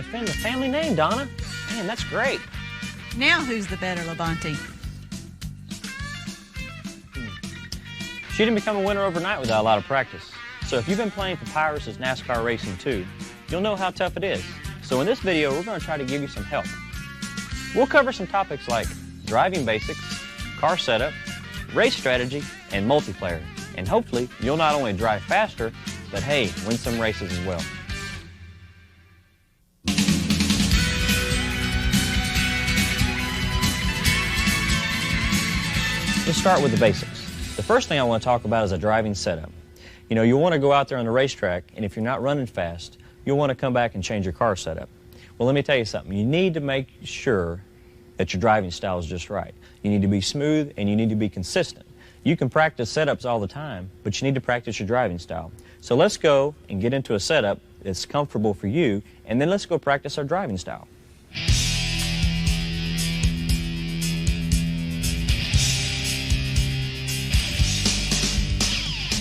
defend the family name, Donna. Man, that's great. Now who's the better Labonte? She didn't become a winner overnight without a lot of practice. So if you've been playing Papyrus' NASCAR Racing too, you'll know how tough it is. So in this video, we're going to try to give you some help. We'll cover some topics like driving basics, car setup, race strategy, and multiplayer. And hopefully, you'll not only drive faster, but hey, win some races as well. Let's start with the basics. The first thing I want to talk about is a driving setup. You know, you'll want to go out there on the racetrack, and if you're not running fast, you'll want to come back and change your car setup. Well, let me tell you something. You need to make sure that your driving style is just right. You need to be smooth, and you need to be consistent. You can practice setups all the time, but you need to practice your driving style. So let's go and get into a setup that's comfortable for you, and then let's go practice our driving style.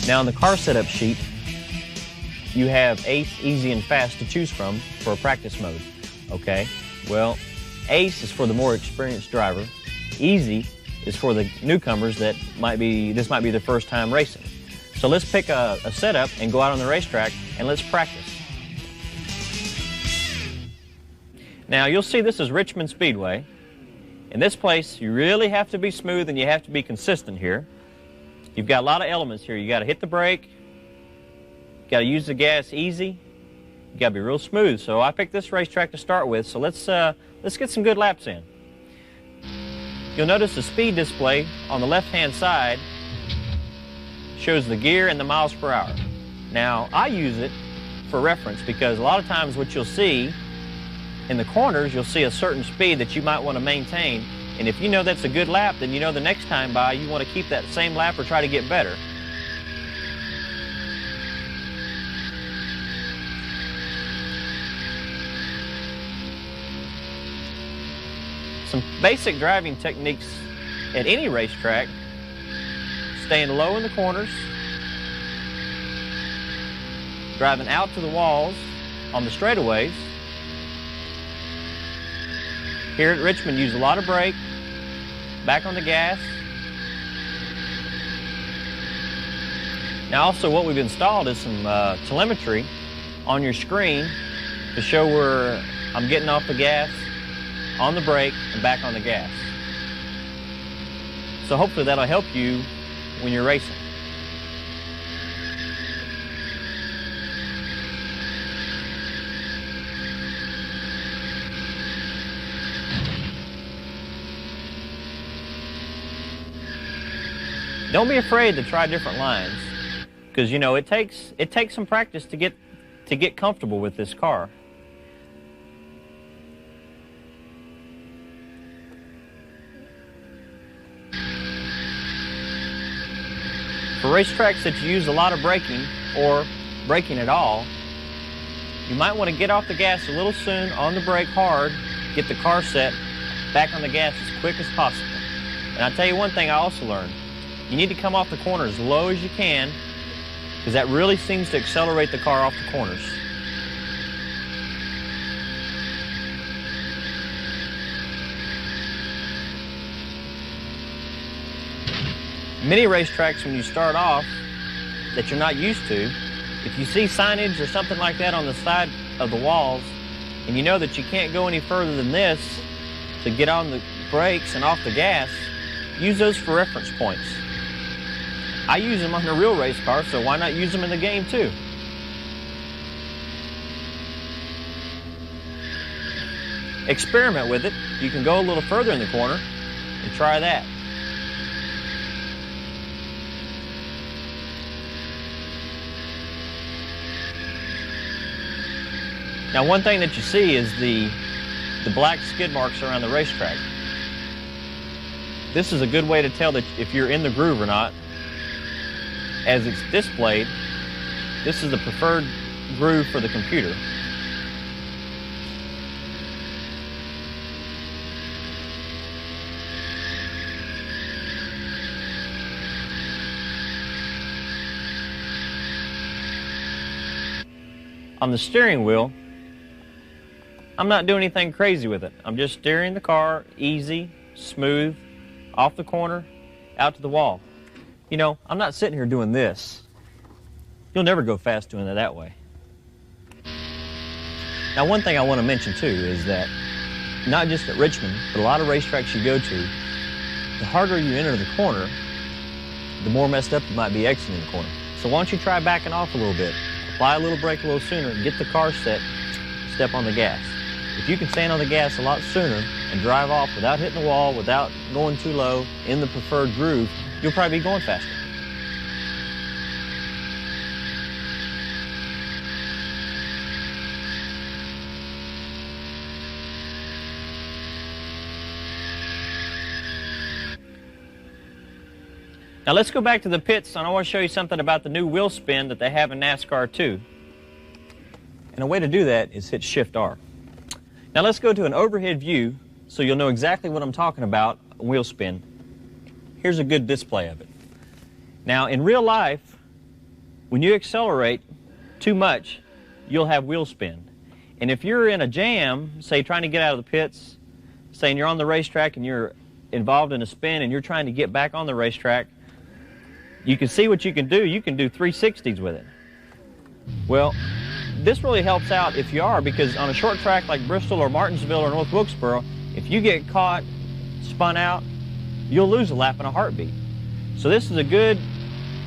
Now, on the car setup sheet, you have Ace, Easy, and Fast to choose from for a practice mode. Okay? Well, Ace is for the more experienced driver. Easy is for the newcomers that this might be their first time racing. So let's pick a setup and go out on the racetrack and let's practice. Now, you'll see this is Richmond Speedway. In this place, you really have to be smooth and you have to be consistent here. You've got a lot of elements here. You got to hit the brake. You got to use the gas easy. You got to be real smooth. So I picked this racetrack to start with. So let's get some good laps in. You'll notice the speed display on the left-hand side shows the gear and the miles per hour. Now, I use it for reference because a lot of times what you'll see in the corners, you'll see a certain speed that you might want to maintain. And if you know that's a good lap, then you know the next time by you want to keep that same lap or try to get better. Some basic driving techniques at any racetrack: staying low in the corners, driving out to the walls on the straightaways. Here at Richmond, use a lot of brake, back on the gas. Now also what we've installed is some telemetry on your screen to show where I'm getting off the gas, on the brake, and back on the gas. So hopefully that'll help you when you're racing. Don't be afraid to try different lines, because you know it takes some practice to get comfortable with this car. For racetracks that you use a lot of braking or braking at all, you might want to get off the gas a little soon, on the brake hard, get the car set, back on the gas as quick as possible. And I'll tell you one thing I also learned. You need to come off the corner as low as you can, because that really seems to accelerate the car off the corners. Many racetracks, when you start off, that you're not used to, if you see signage or something like that on the side of the walls, and you know that you can't go any further than this to get on the brakes and off the gas, use those for reference points. I use them on the real race car, so why not use them in the game too? Experiment with it. You can go a little further in the corner and try that. Now, one thing that you see is the black skid marks around the racetrack. This is a good way to tell that if you're in the groove or not. As it's displayed, this is the preferred groove for the computer. On the steering wheel, I'm not doing anything crazy with it. I'm just steering the car easy, smooth, off the corner, out to the wall. You know, I'm not sitting here doing this. You'll never go fast doing it that way. Now, one thing I want to mention too is that not just at Richmond, but a lot of racetracks you go to, the harder you enter the corner, the more messed up you might be exiting the corner. So why don't you try backing off a little bit, apply a little brake a little sooner, get the car set, step on the gas. If you can stand on the gas a lot sooner and drive off without hitting the wall, without going too low, in the preferred groove, you'll probably be going faster. Now let's go back to the pits, and I want to show you something about the new wheel spin that they have in NASCAR 2. And a way to do that is hit Shift R. Now let's go to an overhead view so you'll know exactly what I'm talking about, wheel spin. Here's a good display of it. Now in real life, when you accelerate too much, you'll have wheel spin. And if you're in a jam, say trying to get out of the pits, saying you're on the racetrack and you're involved in a spin and you're trying to get back on the racetrack, you can see what you can do. You can do 360s with it. Well, this really helps out if you are, because on a short track like Bristol or Martinsville or North Wilkesboro, if you get caught, spun out, you'll lose a lap in a heartbeat. So this is a good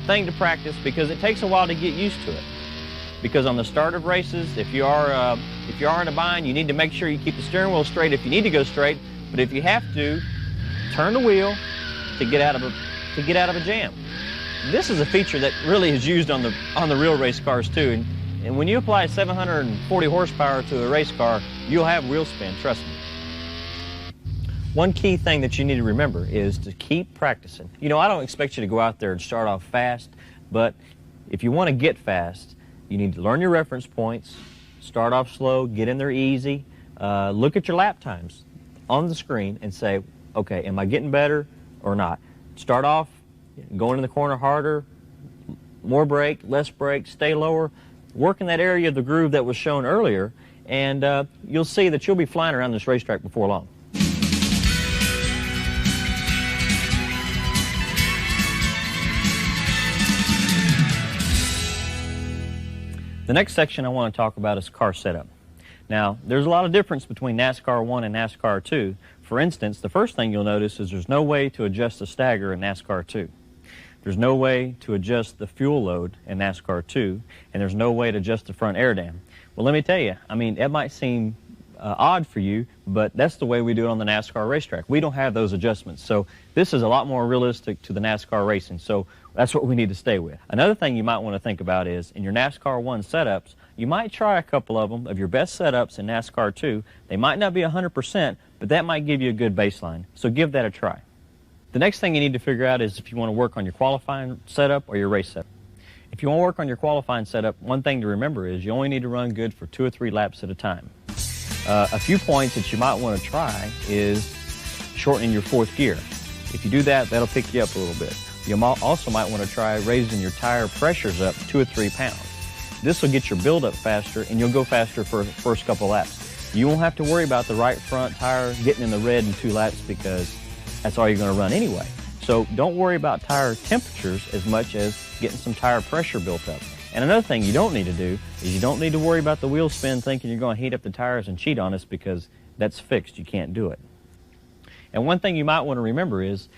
thing to practice because it takes a while to get used to it. Because on the start of races, if you are in a bind, you need to make sure you keep the steering wheel straight if you need to go straight. But if you have to, turn the wheel to get out of a jam. This is a feature that really is used on the real race cars too. And when you apply 740 horsepower to a race car, you'll have wheel spin, trust me. One key thing that you need to remember is to keep practicing. You know, I don't expect you to go out there and start off fast, but if you want to get fast, you need to learn your reference points, start off slow, get in there easy, look at your lap times on the screen and say, okay, am I getting better or not? Start off going in the corner harder, more brake, less brake, stay lower, work in that area of the groove that was shown earlier, and you'll see that you'll be flying around this racetrack before long. The next section I want to talk about is car setup. Now, there's a lot of difference between NASCAR 1 and NASCAR 2. For instance, the first thing you'll notice is there's no way to adjust the stagger in NASCAR 2. There's no way to adjust the fuel load in NASCAR 2, and there's no way to adjust the front air dam. Well, let me tell you, I mean, it might seem odd for you, but that's the way we do it on the NASCAR racetrack. We don't have those adjustments, so this is a lot more realistic to the NASCAR racing, so that's what we need to stay with. Another thing you might want to think about is, in your NASCAR 1 setups, you might try a couple of them of your best setups in NASCAR 2. They might not be 100%, but that might give you a good baseline, so give that a try. The next thing you need to figure out is if you want to work on your qualifying setup or your race setup. If you want to work on your qualifying setup, one thing to remember is you only need to run good for 2 or 3 laps at a time. A few points that you might want to try is shortening your 4th gear. If you do that, that'll pick you up a little bit. You also might want to try raising your tire pressures up 2 or 3 pounds. This will get your build-up faster, and you'll go faster for the first couple laps. You won't have to worry about the right front tire getting in the red in 2 laps because that's all you're going to run anyway. So don't worry about tire temperatures as much as getting some tire pressure built up. And another thing you don't need to do is you don't need to worry about the wheel spin thinking you're going to heat up the tires and cheat on us, because that's fixed. You can't do it. And one thing you might want to remember is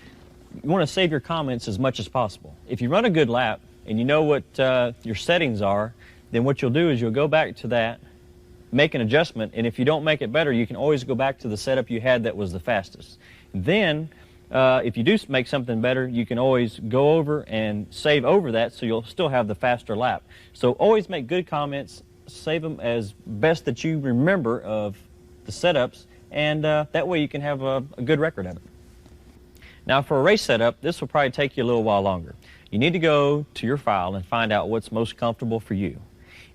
you want to save your comments as much as possible. If you run a good lap and you know what your settings are, then what you'll do is you'll go back to that, make an adjustment, and if you don't make it better, you can always go back to the setup you had that was the fastest. Then, if you do make something better, you can always go over and save over that, so you'll still have the faster lap. So always make good comments, save them as best that you remember of the setups, and that way you can have a good record of it. Now for a race setup, this will probably take you a little while longer. You need to go to your file and find out what's most comfortable for you.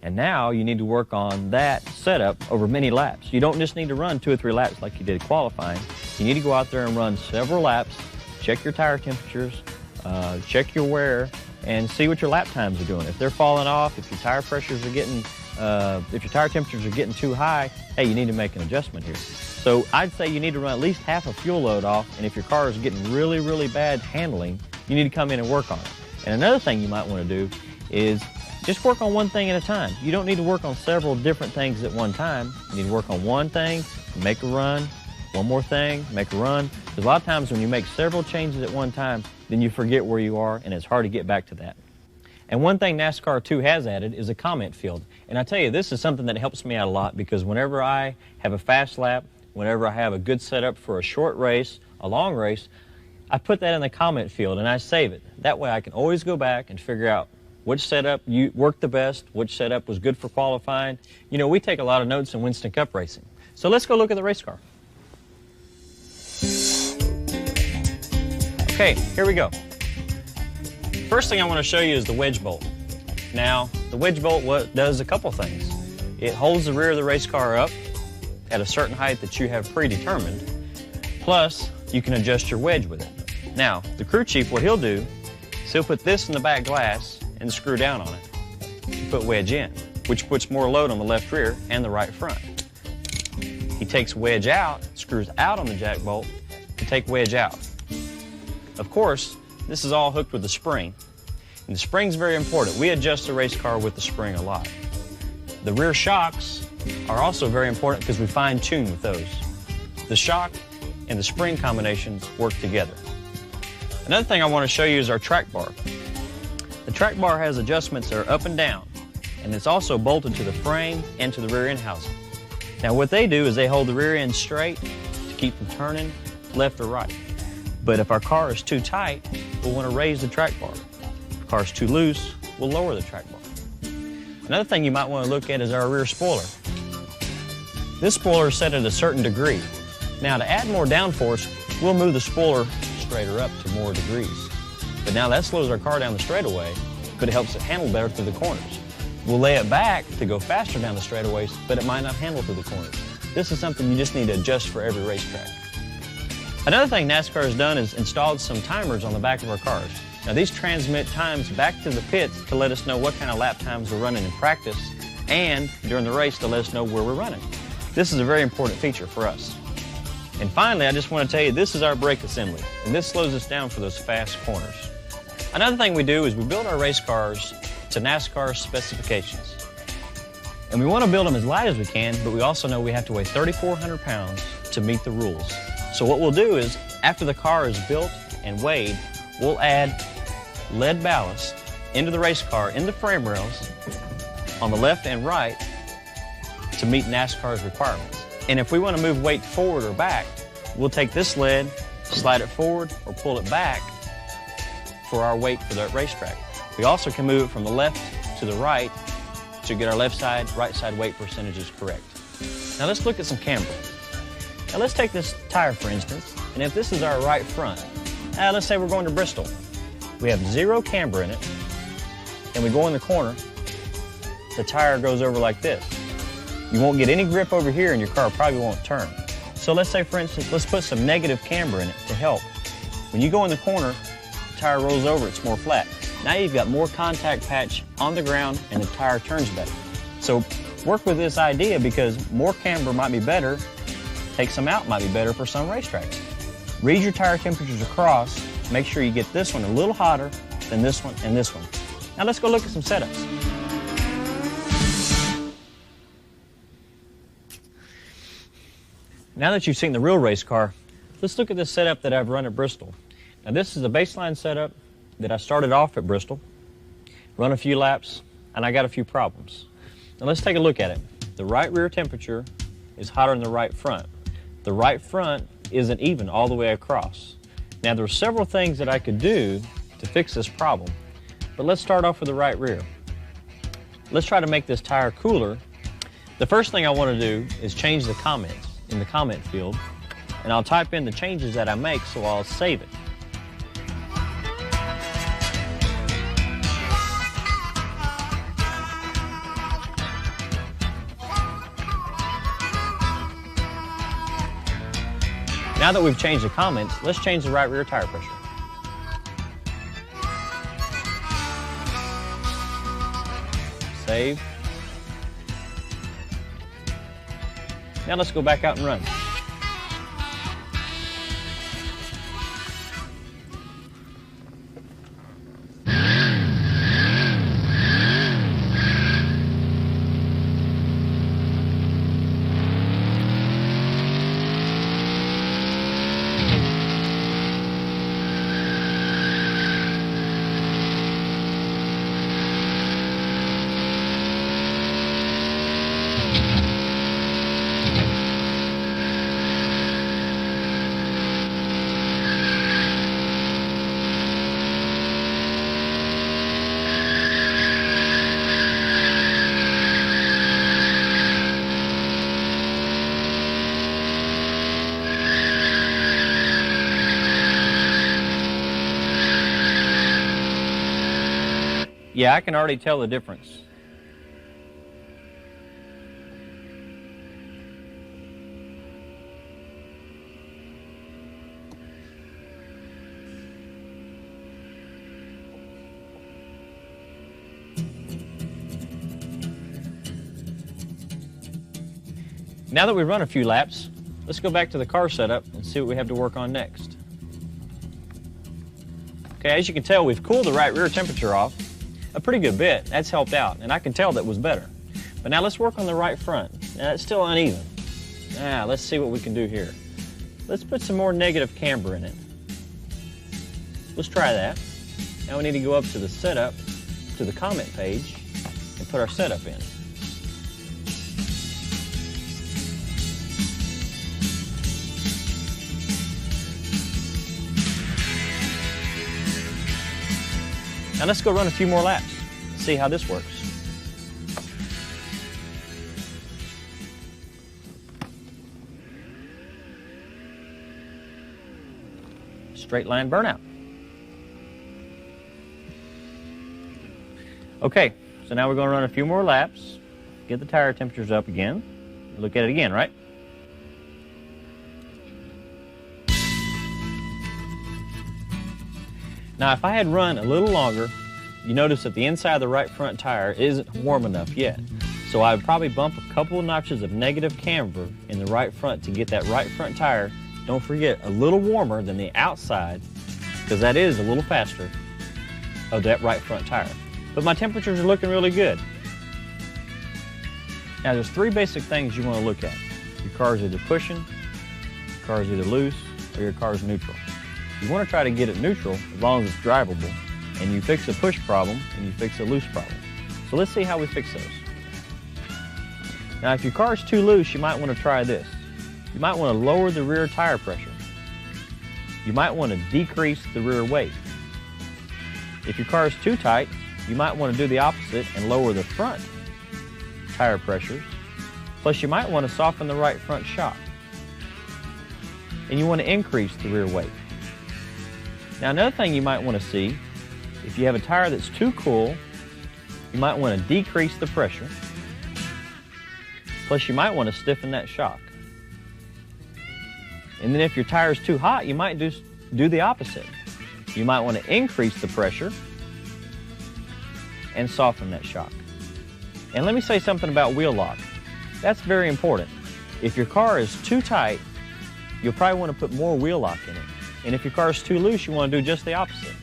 And now you need to work on that setup over many laps. You don't just need to run 2 or 3 laps like you did qualifying. You need to go out there and run several laps, check your tire temperatures, check your wear, and see what your lap times are doing. If they're falling off, if your tire pressures are getting, if your tire temperatures are getting too high, hey, you need to make an adjustment here. So I'd say you need to run at least half a fuel load off, and if your car is getting really, really bad handling, you need to come in and work on it. And another thing you might want to do is just work on one thing at a time. You don't need to work on several different things at one time. You need to work on one thing, make a run, one more thing, make a run. Because a lot of times when you make several changes at one time, then you forget where you are, and it's hard to get back to that. And one thing NASCAR 2 has added is a comment field. And I tell you, this is something that helps me out a lot, because whenever I have a fast lap, whenever I have a good setup for a short race, a long race, I put that in the comment field and I save it. That way I can always go back and figure out which setup worked the best, which setup was good for qualifying. You know, we take a lot of notes in Winston Cup racing. So let's go look at the race car. Okay, here we go. First thing I want to show you is the wedge bolt. Now, the wedge bolt does a couple things. It holds the rear of the race car up at a certain height that you have predetermined, plus you can adjust your wedge with it. Now, the crew chief, what he'll do is he'll put this in the back glass and screw down on it to put wedge in, which puts more load on the left rear and the right front. He takes wedge out, screws out on the jack bolt to take wedge out. Of course, this is all hooked with the spring, and the spring's very important. We adjust the race car with the spring a lot. The rear shocks are also very important because we fine-tune with those. The shock and the spring combinations work together. Another thing I want to show you is our track bar. The track bar has adjustments that are up and down, and it's also bolted to the frame and to the rear end housing. Now what they do is they hold the rear end straight to keep from turning left or right. But if our car is too tight, we'll want to raise the track bar. If the car is too loose, we'll lower the track bar. Another thing you might want to look at is our rear spoiler. This spoiler is set at a certain degree. Now to add more downforce, we'll move the spoiler straighter up to more degrees. But now that slows our car down the straightaway, but it helps it handle better through the corners. We'll lay it back to go faster down the straightaways, but it might not handle through the corners. This is something you just need to adjust for every racetrack. Another thing NASCAR has done is installed some timers on the back of our cars. Now these transmit times back to the pits to let us know what kind of lap times we're running in practice, and during the race to let us know where we're running. This is a very important feature for us. And finally, I just want to tell you, this is our brake assembly, and this slows us down for those fast corners. Another thing we do is we build our race cars to NASCAR specifications. And we want to build them as light as we can, but we also know we have to weigh 3,400 pounds to meet the rules. So what we'll do is, after the car is built and weighed, we'll add lead ballast into the race car in the frame rails on the left and right to meet NASCAR's requirements. And if we want to move weight forward or back, we'll take this lead, slide it forward or pull it back for our weight for that racetrack. We also can move it from the left to the right to get our left side, right side weight percentages correct. Now let's look at some camber. Now let's take this tire for instance, and if this is our right front, let's say we're going to Bristol. We have 0 camber in it, and we go in the corner, the tire goes over like this. You won't get any grip over here and your car probably won't turn. So let's say, for instance, let's put some negative camber in it to help. When you go in the corner, the tire rolls over, it's more flat. Now you've got more contact patch on the ground and the tire turns better. So work with this idea because more camber might be better, take some out might be better for some racetracks. Read your tire temperatures across, make sure you get this one a little hotter than this one and this one. Now let's go look at some setups. Now that you've seen the real race car, let's look at this setup that I've run at Bristol. Now this is a baseline setup that I started off at Bristol, run a few laps, and I got a few problems. Now let's take a look at it. The right rear temperature is hotter than the right front. The right front isn't even all the way across. Now there are several things that I could do to fix this problem, but let's start off with the right rear. Let's try to make this tire cooler. The first thing I want to do is change the comments in the comment field, and I'll type in the changes that I make so I'll save it. Now that we've changed the comments, let's change the right rear tire pressure. save. Now let's go back out and run. Yeah, I can already tell the difference. Now that we've run a few laps, let's go back to the car setup and see what we have to work on next. Okay, as you can tell, we've cooled the right rear temperature off a pretty good bit. That's helped out, and I can tell that was better. But now let's work on the right front. Now it's still uneven. Now let's see what we can do here. Let's put some more negative camber in it. Let's try that. Now we need to go up to the setup, to the comment page, and put our setup in. Now let's go run a few more laps, see how this works. Straight line burnout. Okay, so now we're going to run a few more laps, get the tire temperatures up again, look at it again, right? Now, if I had run a little longer, you notice that the inside of the right front tire isn't warm enough yet. So I would probably bump a couple of notches of negative camber in the right front to get that right front tire, don't forget, a little warmer than the outside, because that is a little faster, of that right front tire. But my temperatures are looking really good. Now, there's three basic things you want to look at. Your car's either pushing, your car's either loose, or your car's neutral. You want to try to get it neutral as long as it's drivable, and you fix a push problem and you fix a loose problem. So let's see how we fix those. Now, if your car's too loose, you might want to try this. You might want to lower the rear tire pressure. You might want to decrease the rear weight. If your car's too tight, you might want to do the opposite and lower the front tire pressures. Plus, you might want to soften the right front shock. And you want to increase the rear weight. Now, another thing you might want to see, if you have a tire that's too cool, you might want to decrease the pressure. Plus, you might want to stiffen that shock. And then if your tire is too hot, you might do the opposite. You might want to increase the pressure and soften that shock. And let me say something about wheel lock. That's very important. If your car is too tight, you'll probably want to put more wheel lock in it. And if your car is too loose, you want to do just the opposite.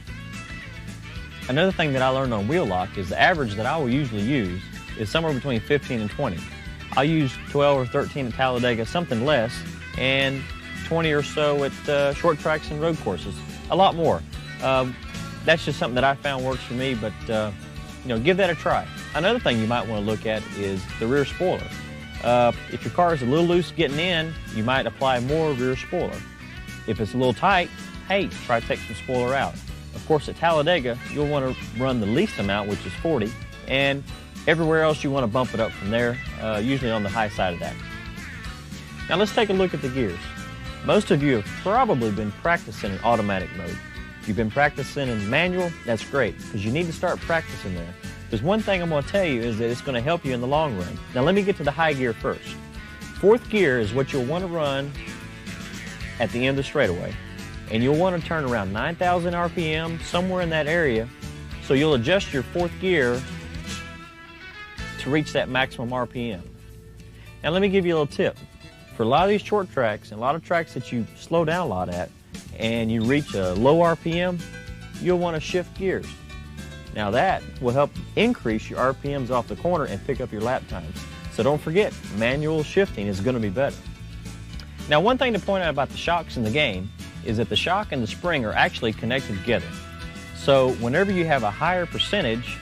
Another thing that I learned on wheel lock is the average that I will usually use is somewhere between 15 and 20. I'll use 12 or 13 at Talladega, something less, and 20 or so at short tracks and road courses. A lot more. That's just something that I found works for me, but give that a try. Another thing you might want to look at is the rear spoiler. If your car is a little loose getting in, you might apply more rear spoiler. If it's a little tight, hey, try to take some spoiler out. Of course, at Talladega, you'll want to run the least amount, which is 40, and everywhere else you want to bump it up from there, usually on the high side of that. Now let's take a look at the gears. Most of you have probably been practicing in automatic mode. If you've been practicing in manual, that's great, because you need to start practicing there. There's one thing I'm going to tell you is that it's going to help you in the long run. Now let me get to the high gear first. Fourth gear is what you'll want to run at the end of the straightaway. And you'll want to turn around 9,000 RPM, somewhere in that area. So you'll adjust your fourth gear reach that maximum RPM. Now let me give you a little tip. For a lot of these short tracks and a lot of tracks that you slow down a lot at and you reach a low RPM, you'll want to shift gears. Now that will help increase your RPMs off the corner and pick up your lap times. So don't forget, manual shifting is going to be better. Now one thing to point out about the shocks in the game is that the shock and the spring are actually connected together. So whenever you have a higher percentage,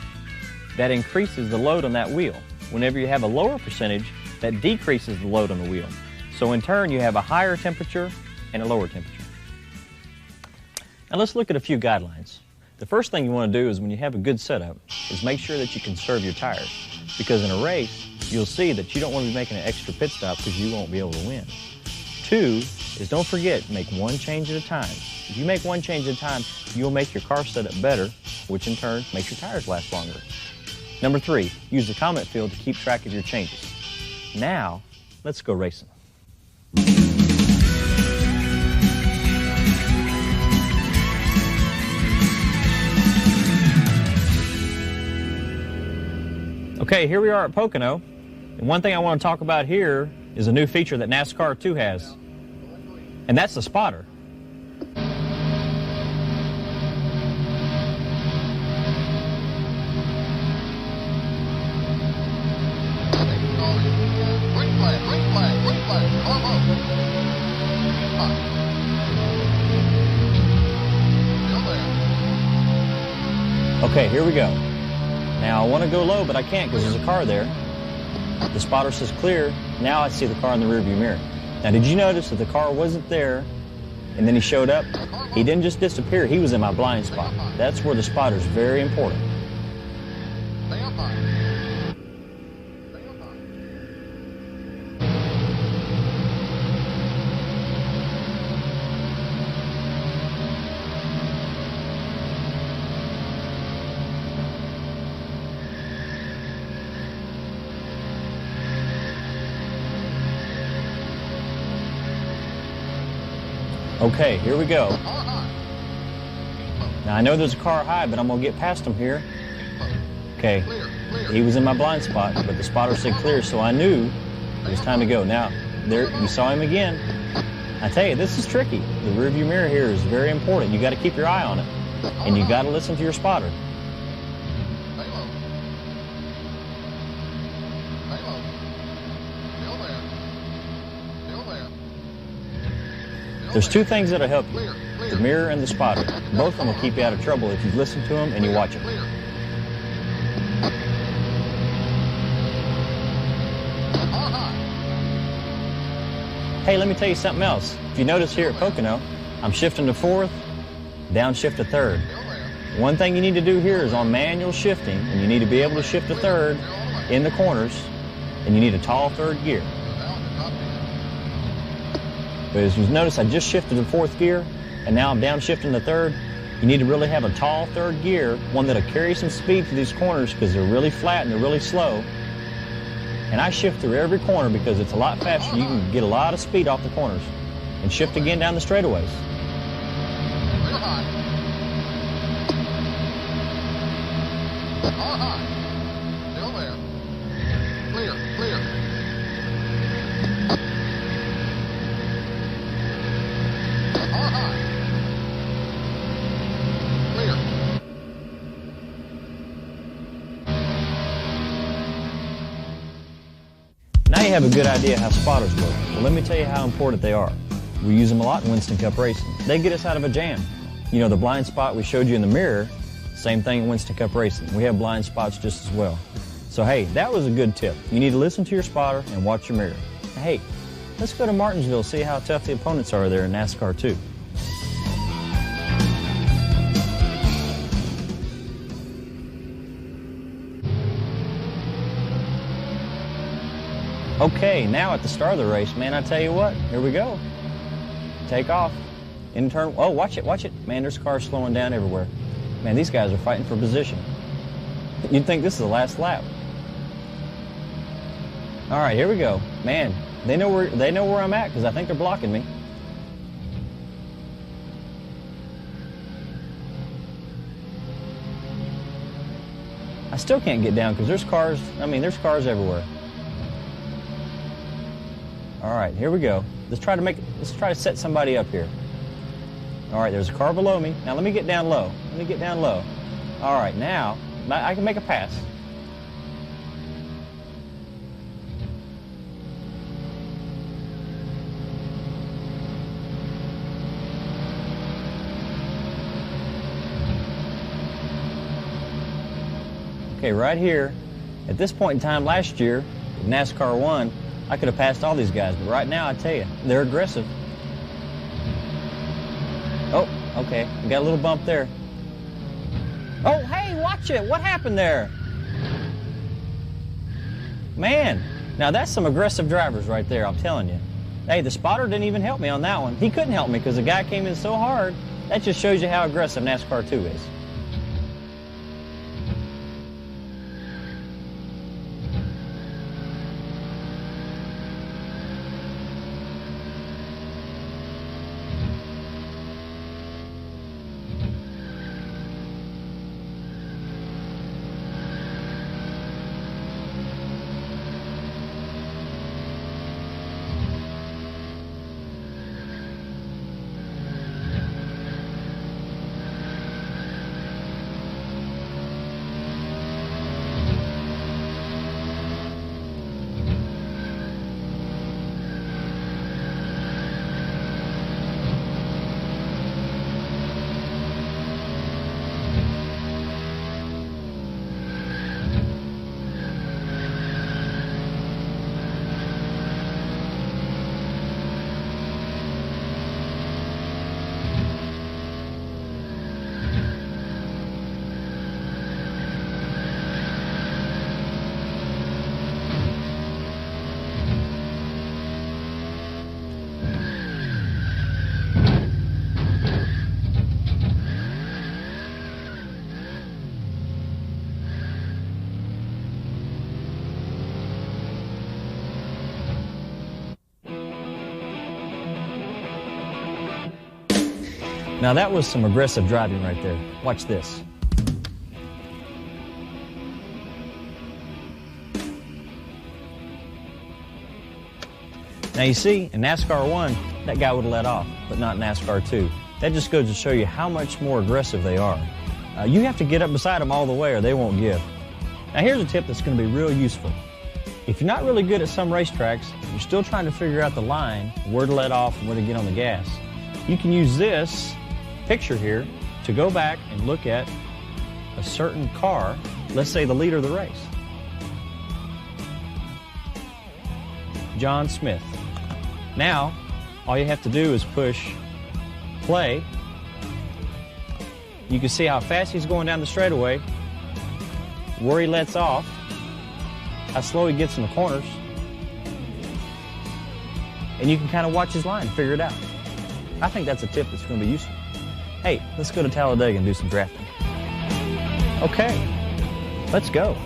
that increases the load on that wheel. Whenever you have a lower percentage, that decreases the load on the wheel. So in turn, you have a higher temperature and a lower temperature. Now let's look at a few guidelines. The first thing you want to do is when you have a good setup is make sure that you conserve your tires. Because in a race, you'll see that you don't want to be making an extra pit stop because you won't be able to win. 2 is don't forget, make one change at a time. If you make one change at a time, you'll make your car setup better, which in turn makes your tires last longer. Number 3, use the comment field to keep track of your changes. Now, let's go racing. Okay, here we are at Pocono, and one thing I want to talk about here is a new feature that NASCAR 2 has, and that's the spotter. Okay, here we go. Now I want to go low, but I can't because there's a car there. The spotter says clear. Now I see the car in the rearview mirror. Now did you notice that the car wasn't there and then he showed up? He didn't just disappear, he was in my blind spot. That's where the spotter is very important. Okay, here we go. Now I know there's a car high, but I'm gonna get past him here. Okay, he was in my blind spot, but the spotter said clear, so I knew it was time to go. Now, there you saw him again. I tell you, this is tricky. The rearview mirror here is very important. You gotta keep your eye on it, and you gotta listen to your spotter. There's 2 things that'll help you, the mirror and the spotter. Both of them will keep you out of trouble if you listen to them and you watch them. Hey, let me tell you something else. If you notice here at Pocono, I'm shifting to 4th, downshift to 3rd. One thing you need to do here is on manual shifting, and you need to be able to shift to 3rd in the corners, and you need a tall 3rd gear. But as you notice, I just shifted to 4th gear, and now I'm downshifting to 3rd. You need to really have a tall 3rd gear, one that'll carry some speed through these corners because they're really flat and they're really slow. And I shift through every corner because it's a lot faster. You can get a lot of speed off the corners. And shift again down the straightaways. Now you have a good idea how spotters work. Well, let me tell you how important they are. We use them a lot in Winston Cup Racing. They get us out of a jam. You know, the blind spot we showed you in the mirror, same thing in Winston Cup Racing. We have blind spots just as well. So hey, that was a good tip. You need to listen to your spotter and watch your mirror. Hey, let's go to Martinsville, see how tough the opponents are there in NASCAR 2. Okay, now at the start of the race, man, I tell you what, here we go. Take off. In turn, oh, watch it, watch it. Man, there's cars slowing down everywhere. Man, these guys are fighting for position. You'd think this is the last lap. All right, here we go. Man, they know where I'm at because I think they're blocking me. I still can't get down because there's cars. I mean, there's cars everywhere. All right, here we go. Let's try to set somebody up here. All right, there's a car below me. Now let me get down low. Let me get down low. All right, now I can make a pass. Okay, right here, at this point in time last year, NASCAR 1, I could have passed all these guys, but right now, I tell you, they're aggressive. Oh, okay, we got a little bump there. Oh, hey, watch it, what happened there? Man, now that's some aggressive drivers right there, I'm telling you. Hey, the spotter didn't even help me on that one. He couldn't help me because the guy came in so hard. That just shows you how aggressive NASCAR 2 is. Now that was some aggressive driving right there. Watch this. Now you see, in NASCAR 1, that guy would have let off, but not NASCAR 2. That just goes to show you how much more aggressive they are. You have to get up beside them all the way or they won't give. Now here's a tip that's going to be real useful. If you're not really good at some racetracks, you're still trying to figure out the line, where to let off and where to get on the gas, you can use this picture here to go back and look at a certain car, let's say the leader of the race. John Smith. Now, all you have to do is push play. You can see how fast he's going down the straightaway, where he lets off, how slow he gets in the corners, and you can kind of watch his line, figure it out. I think that's a tip that's going to be useful. Hey, let's go to Talladega and do some drafting. Okay, let's go.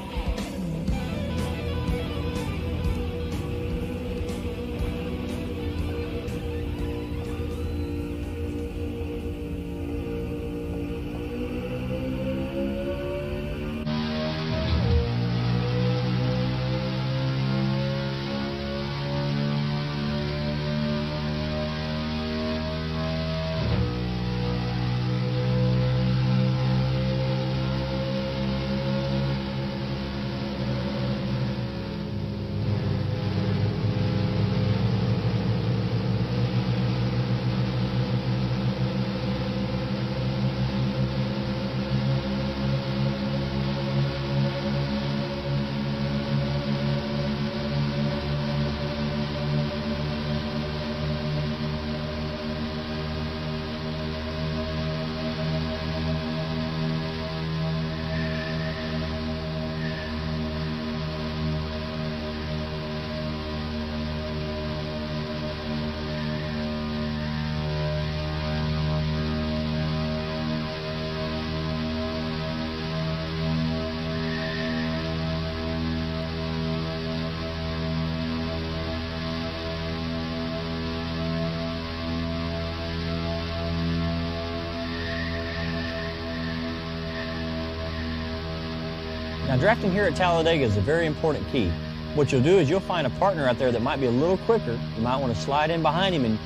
Now drafting here at Talladega is a very important key. What you'll do is you'll find a partner out there that might be a little quicker. You might want to slide in behind him and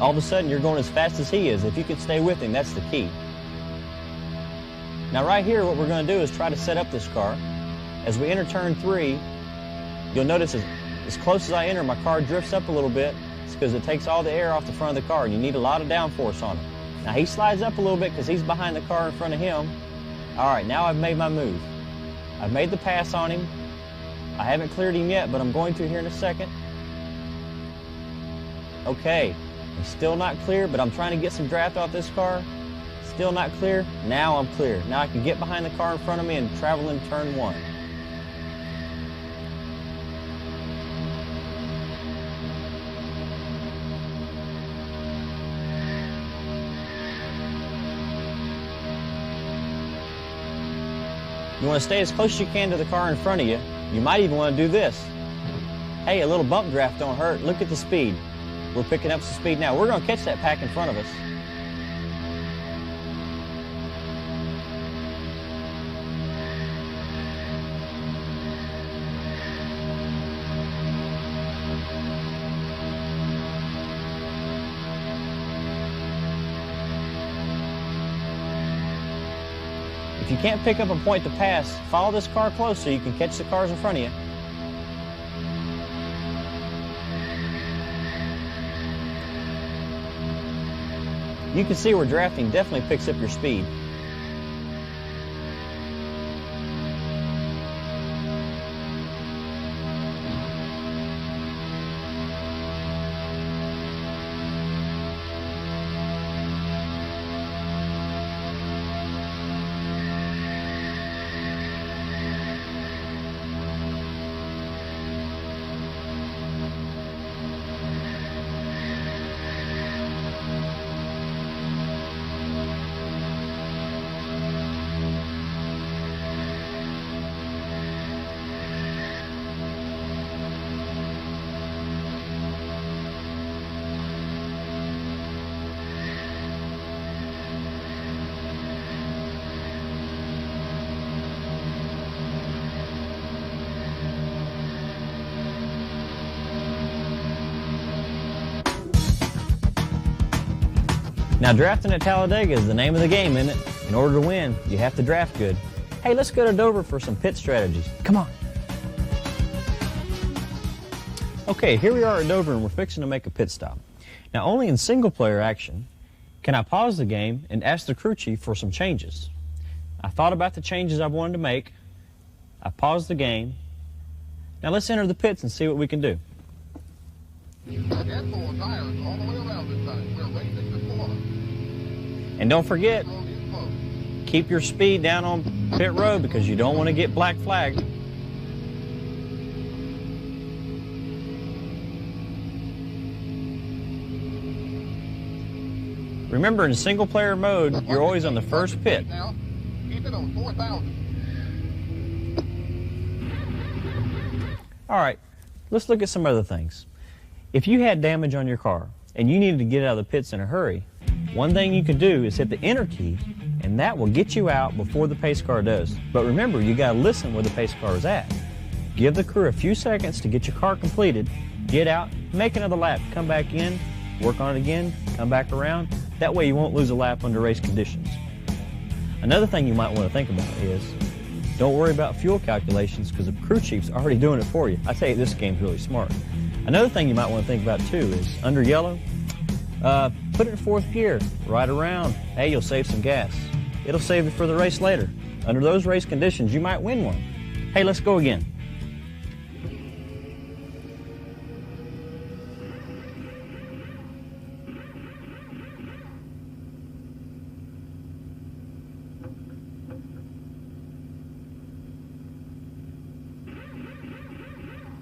all of a sudden you're going as fast as he is. If you can stay with him, that's the key. Now right here, what we're going to do is try to set up this car. As we enter turn 3, you'll notice as close as I enter, my car drifts up a little bit. It's because it takes all the air off the front of the car and you need a lot of downforce on it. Now he slides up a little bit because he's behind the car in front of him. All right, now I've made my move. I've made the pass on him. I haven't cleared him yet, but I'm going to here in a second. Okay, he's still not clear, but I'm trying to get some draft off this car. Still not clear. Now I'm clear. Now I can get behind the car in front of me and travel in turn 1. You want to stay as close as you can to the car in front of you. You might even want to do this. Hey, a little bump draft don't hurt. Look at the speed. We're picking up some speed now. We're going to catch that pack in front of us. If you can't pick up a point to pass, follow this car close so you can catch the cars in front of you. You can see where drafting definitely picks up your speed. Now drafting at Talladega is the name of the game, isn't it? In order to win, you have to draft good. Hey, let's go to Dover for some pit strategies. Come on. Okay, here we are at Dover and we're fixing to make a pit stop. Now only in single player action can I pause the game and ask the crew chief for some changes. I thought about the changes I wanted to make. I paused the game. Now let's enter the pits and see what we can do. And don't forget, keep your speed down on pit road because you don't want to get black flagged. Remember, in single player mode, you're always on the first pit. Keep it on 4,000. All right, let's look at some other things. If you had damage on your car and you needed to get out of the pits in a hurry, one thing you can do is hit the enter key, and that will get you out before the pace car does. But remember, you got to listen where the pace car is at. Give the crew a few seconds to get your car completed, get out, make another lap, come back in, work on it again, come back around. That way you won't lose a lap under race conditions. Another thing you might want to think about is, don't worry about fuel calculations because the crew chief's already doing it for you. I tell you, this game's really smart. Another thing you might want to think about too is, under yellow, put it in fourth gear, right around. Hey, you'll save some gas. It'll save it for the race later. Under those race conditions, you might win one. Hey, let's go again.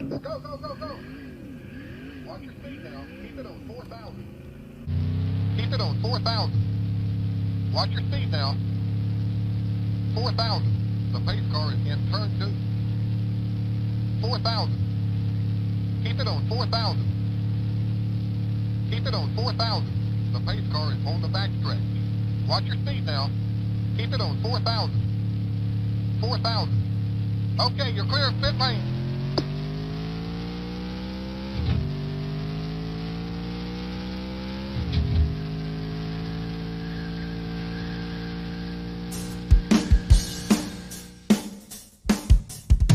Go, go, go, go. Watch your speed now. Keep it on 4,000. Keep it on 4,000. Watch your speed now. 4,000. The pace car is in turn 2. 4,000. Keep it on 4,000. Keep it on 4,000. The pace car is on the backstretch. Watch your speed now. Keep it on 4,000. 4,000. Okay, you're clear of pit lane.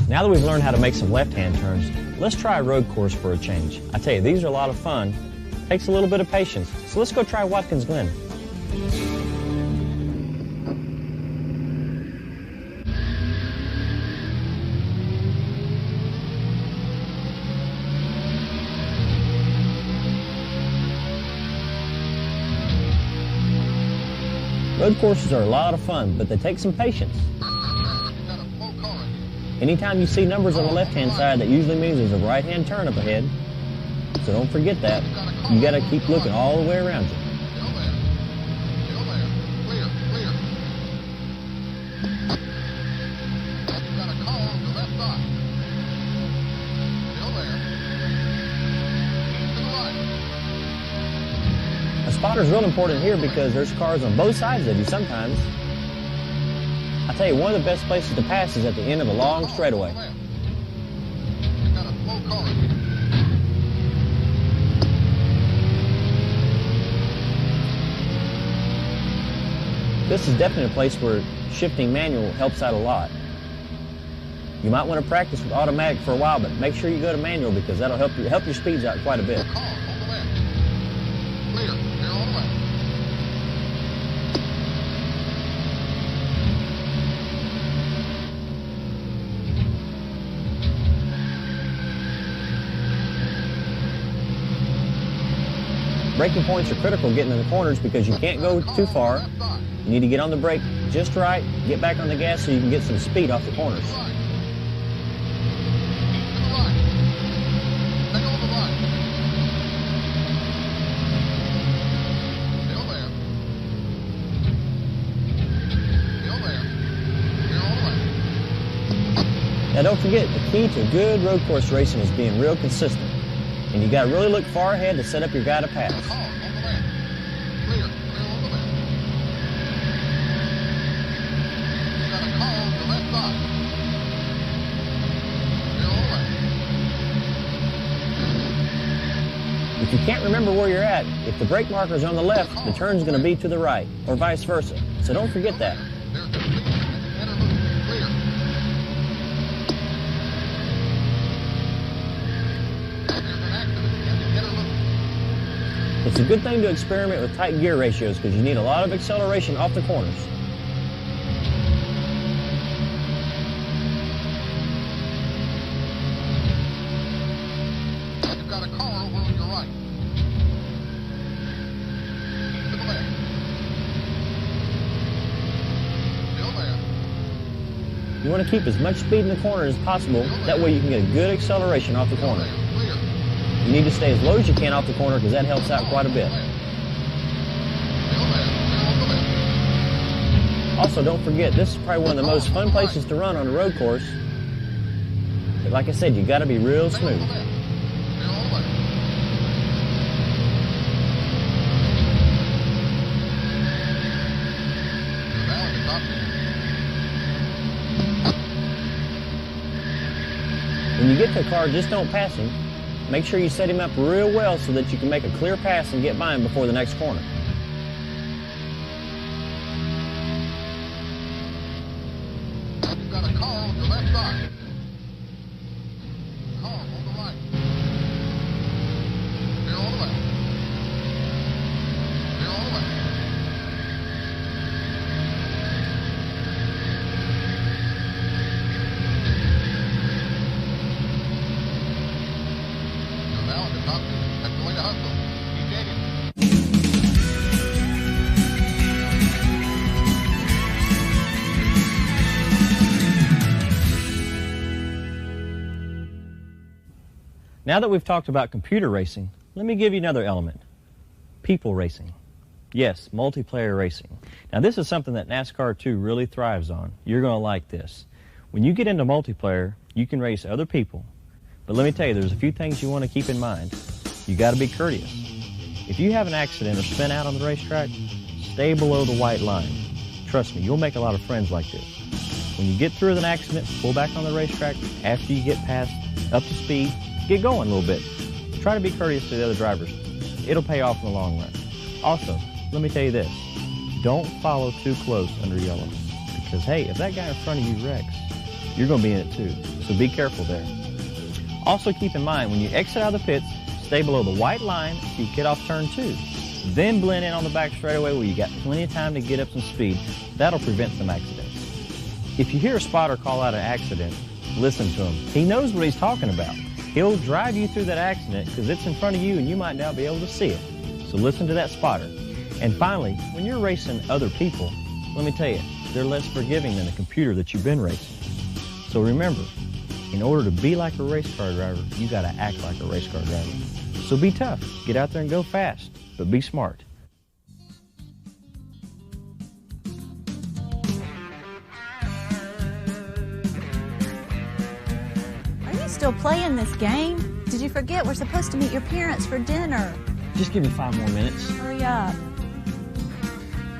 Now that we've learned how to make some left-hand turns, let's try a road course for a change. I tell you, these are a lot of fun. Takes a little bit of patience. So let's go try Watkins Glen. Road courses are a lot of fun, but they take some patience. Anytime you see numbers on the left-hand side, that usually means there's a right-hand turn up ahead. So don't forget that. You got to keep looking all the way around you. Still there. Still there. Clear, clear. You've got a car on the left side. Still there. Keep to the right. A spotter's real important here because there's cars on both sides of you sometimes. I tell you, one of the best places to pass is at the end of a long straightaway. You've got a slow car in here. This is definitely a place where shifting manual helps out a lot. You might want to practice with automatic for a while, but make sure you go to manual because that'll help your speeds out quite a bit. Car on the left. Clear. Clear on the left. Braking points are critical getting in the corners because you can't go too far. You need to get on the brake just right, get back on the gas so you can get some speed off the corners. Right. Keep to the right. Stay on the right. Still there. Still there. Clear on the left. Now don't forget, the key to good road course racing is being real consistent. And you got to really look far ahead to set up your guy to pass. Car on the left. Clear. Clear on the left. You got a car on the left side. Clear on the left. If you can't remember where you're at, if the brake marker's on the left, the turn's going to be to the right, or vice versa. So don't forget that. There's the speed at the inner loop. Clear. There's an accident at the inner loop. It's a good thing to experiment with tight gear ratios because you need a lot of acceleration off the corners. You've got a car over on your right. Keep to the left. Still there. You want to keep as much speed in the corner as possible. That way you can get a good acceleration off the Still corner. there. Clear. You need to stay as low as you can off the corner because that helps out quite a bit. Still there. Clear on the left. Also, don't forget, this is probably one of the most fun places to run on a road course. But like I said, you got to be real Stay on smooth. the left. Clear on the left. You're now at the top end. When you get to a car, just don't pass him. Make sure you set him up real well so that you can make a clear pass and get by him before the next corner. You've got a car on the left side. Car on the right. Clear on the left. Clear on the left. You're now at the top. That's the way to hustle. Keep digging. Now that we've talked about computer racing, let me give you another element. People racing. Yes, multiplayer racing. Now this is something that NASCAR 2 really thrives on. You're going to like this. When you get into multiplayer, you can race other people. But let me tell you, there's a few things you want to keep in mind. You got to be courteous. If you have an accident or spin out on the racetrack, stay below the white line. Trust me, you'll make a lot of friends like this. When you get through with an accident, pull back on the racetrack. After you get past up to speed, get going a little bit. Try to be courteous to the other drivers. It'll pay off in the long run. Also, let me tell you this. Don't follow too close under yellow. Because, hey, if that guy in front of you wrecks, you're going to be in it too. So be careful there. Also keep in mind, when you exit out of the pits, stay below the white line so you get off turn 2. Then blend in on the back straightaway where you got plenty of time to get up some speed. That'll prevent some accidents. If you hear a spotter call out an accident, listen to him. He knows what he's talking about. He'll drive you through that accident because it's in front of you and you might not be able to see it. So listen to that spotter. And finally, when you're racing other people, let me tell you, they're less forgiving than the computer that you've been racing. So remember, in order to be like a race car driver, you got to act like a race car driver. So be tough. Get out there and go fast, but be smart. Are you still playing this game? Did you forget we're supposed to meet your parents for dinner? Just give me 5 more minutes. Hurry up.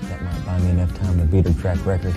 That might buy me enough time to beat her track record.